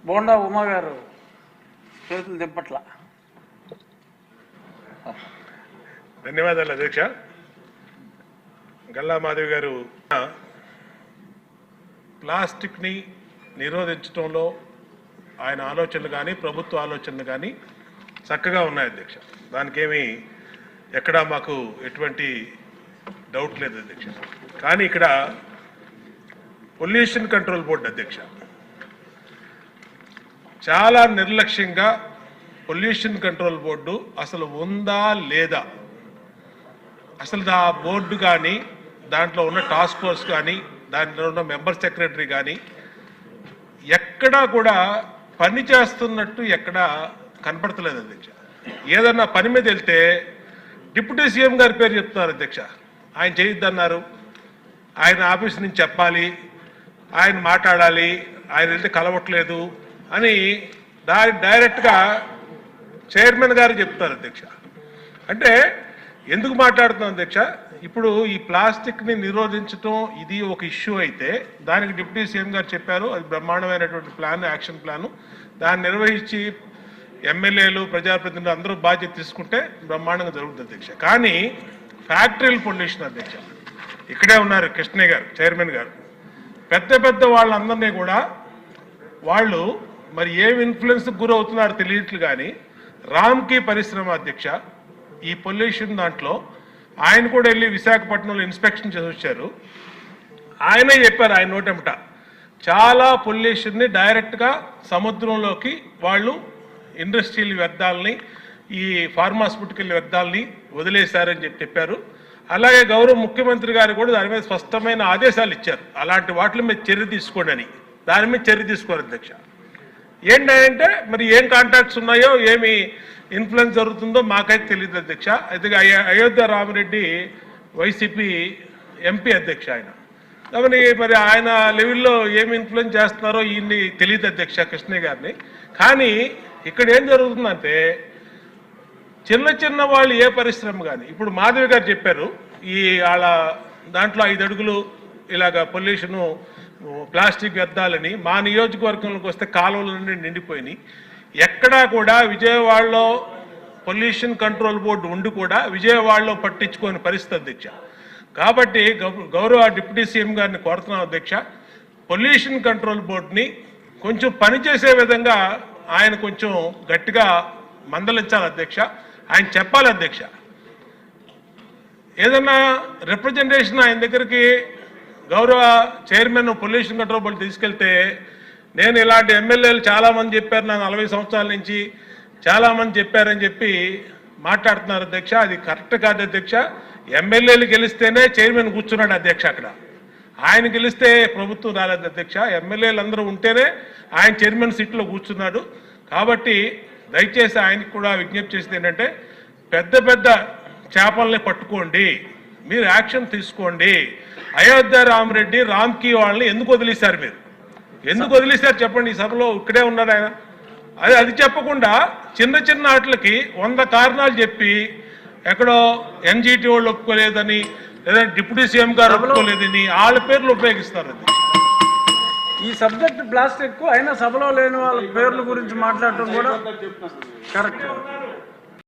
బోండా ఉమా గారు చేతులు దింపట్ల. ధన్యవాదాలు అధ్యక్ష. గల్లా మాధవి గారు ప్లాస్టిక్ని నిరోధించడంలో ఆయన ఆలోచనలు కానీ ప్రభుత్వ ఆలోచనలు కానీ చక్కగా ఉన్నాయి అధ్యక్ష. దానికేమీ ఎక్కడా మాకు ఎటువంటి డౌట్ లేదు అధ్యక్ష. కానీ ఇక్కడ పొల్యూషన్ కంట్రోల్ బోర్డు అధ్యక్ష చాలా నిర్లక్ష్యంగా పొల్యూషన్ కంట్రోల్ బోర్డు అసలు ఉందా లేదా, అసలు ఆ బోర్డు కానీ దాంట్లో ఉన్న టాస్క్ ఫోర్స్ కానీ దాంట్లో ఉన్న మెంబర్ సెక్రటరీ కానీ ఎక్కడా కూడా పని చేస్తున్నట్టు ఎక్కడా కనపడతలేదు అధ్యక్ష. ఏదన్నా పని మీద వెళ్తే డిప్యూటీ సీఎం గారి పేరు చెప్తున్నారు అధ్యక్ష. ఆయన చేయొద్దన్నారు, ఆయన ఆఫీస్ నుంచి చెప్పాలి, ఆయన మాట్లాడాలి, ఆయన వెళ్తే కలవట్లేదు అని డైరెక్ట్గా చైర్మన్ గారు చెప్తారు అధ్యక్ష. అంటే ఎందుకు మాట్లాడుతున్నాం అధ్యక్ష, ఇప్పుడు ఈ ప్లాస్టిక్ని నిరోధించడం ఇది ఒక ఇష్యూ అయితే దానికి డిప్యూటీ సీఎం గారు చెప్పారు, అది బ్రహ్మాండమైనటువంటి ప్లాన్, యాక్షన్ ప్లాను. దాన్ని నిర్వహించి ఎమ్మెల్యేలు ప్రజాప్రతినిధులు అందరూ బాధ్యత తీసుకుంటే బ్రహ్మాండంగా జరుగుతుంది అధ్యక్ష. కానీ ఫ్యాక్టరీల పొల్యూషన్ అధ్యక్ష, ఇక్కడే ఉన్నారు కృష్ణయ్య గారు చైర్మన్ గారు, పెద్ద పెద్ద వాళ్ళందరినీ కూడా వాళ్ళు మరి ఏం ఇన్ఫ్లుయెన్స్కి గురవుతున్నారో తెలియట్లు. కానీ రామ్కి పరిశ్రమ అధ్యక్ష ఈ పొల్యూషన్ దాంట్లో ఆయన కూడా వెళ్ళి విశాఖపట్నంలో ఇన్స్పెక్షన్ చేసి వచ్చారు. ఆయనే చెప్పారు ఆయన నోటెంట చాలా పొల్యూషన్ని డైరెక్ట్గా సముద్రంలోకి వాళ్ళు ఇండస్ట్రియల్ వ్యర్థాలని ఈ ఫార్మాస్యూటికల్ వ్యర్థాలని వదిలేశారని చెప్పారు. అలాగే గౌరవ ముఖ్యమంత్రి గారు కూడా దాని మీద స్పష్టమైన ఆదేశాలు ఇచ్చారు, అలాంటి వాటి మీద చర్య తీసుకోండి అని. దాని మీద చర్య తీసుకోరు అధ్యక్ష. ఏంటంటే మరి ఏం కాంటాక్ట్స్ ఉన్నాయో ఏమి ఇన్ఫ్లుయెన్స్ జరుగుతుందో మాకైతే తెలియదు అధ్యక్ష. అయితే అయోధ్య రామిరెడ్డి వైసీపీ ఎంపీ అధ్యక్ష ఆయన, కాబట్టి మరి ఆయన లెవెల్లో ఏమి ఇన్ఫ్లుయెన్స్ చేస్తున్నారో ఈయన్ని తెలియదు అధ్యక్ష కృష్ణయ్య గారిని. కానీ ఇక్కడ ఏం జరుగుతుందంటే చిన్న చిన్న వాళ్ళు ఏ పరిశ్రమ కానీ, ఇప్పుడు మాధవి గారు చెప్పారు ఈ వాళ్ళ దాంట్లో 5 అడుగులు ఇలాగ పొల్యూషను ప్లాస్టిక్ వ్యర్థాలని మా నియోజకవర్గంలోకి వస్తే కాలువల నుండి నిండిపోయినాయి. ఎక్కడా కూడా విజయవాడలో పొల్యూషన్ కంట్రోల్ బోర్డు ఉండి కూడా విజయవాడలో పట్టించుకోని పరిస్థితి అధ్యక్ష. కాబట్టి గౌరవ డిప్యూటీ సీఎం గారిని కోరుతున్నాం అధ్యక్ష, పొల్యూషన్ కంట్రోల్ బోర్డుని కొంచెం పనిచేసే విధంగా ఆయన కొంచెం గట్టిగా మందలించాలి అధ్యక్ష. ఆయన చెప్పాలి అధ్యక్ష, ఏదన్నా రిప్రజెంటేషన్ ఆయన దగ్గరికి గౌరవ చైర్మన్ పొల్యూషన్ కంట్రోల్ బోర్డు తీసుకెళ్తే, నేను ఇలాంటి ఎమ్మెల్యేలు చాలామంది చెప్పారు, నా 40 సంవత్సరాల నుంచి చాలామంది చెప్పారని చెప్పి మాట్లాడుతున్నారు అధ్యక్ష. అది కరెక్ట్ కాదు అధ్యక్ష. ఎమ్మెల్యేలు గెలిస్తేనే చైర్మన్ కూర్చున్నాడు అధ్యక్ష అక్కడ. ఆయన గెలిస్తే ప్రభుత్వం రాలేదు అధ్యక్ష. ఎమ్మెల్యేలు అందరూ ఉంటేనే ఆయన చైర్మన్ సీట్లో కూర్చున్నాడు. కాబట్టి దయచేసి ఆయనకు కూడా విజ్ఞప్తి చేసేది ఏంటంటే, పెద్ద పెద్ద చేపల్ని పట్టుకోండి, మీరు యాక్షన్ తీసుకోండి. అయోధ్య రామిరెడ్డి రామ్కి వాళ్ళని ఎందుకు వదిలేశారు, మీరు ఎందుకు వదిలేశారు చెప్పండి. ఈ సభలో ఇక్కడే ఉన్నాడు ఆయన. అది చెప్పకుండా చిన్న చిన్న వాటికి 100 కారణాలు చెప్పి ఎక్కడో ఎన్జిటి వాళ్ళు ఒప్పుకోలేదని, లేదా డిప్యూటీ సీఎం గారు ఒప్పుకోలేదని వాళ్ళ పేర్లు ఉపయోగిస్తారు. అది ఈ సబ్జెక్ట్ ప్లాస్టిక్ అయినా సభలో లేని వాళ్ళ పేర్ల గురించి మాట్లాడటం కూడా కరెక్ట్.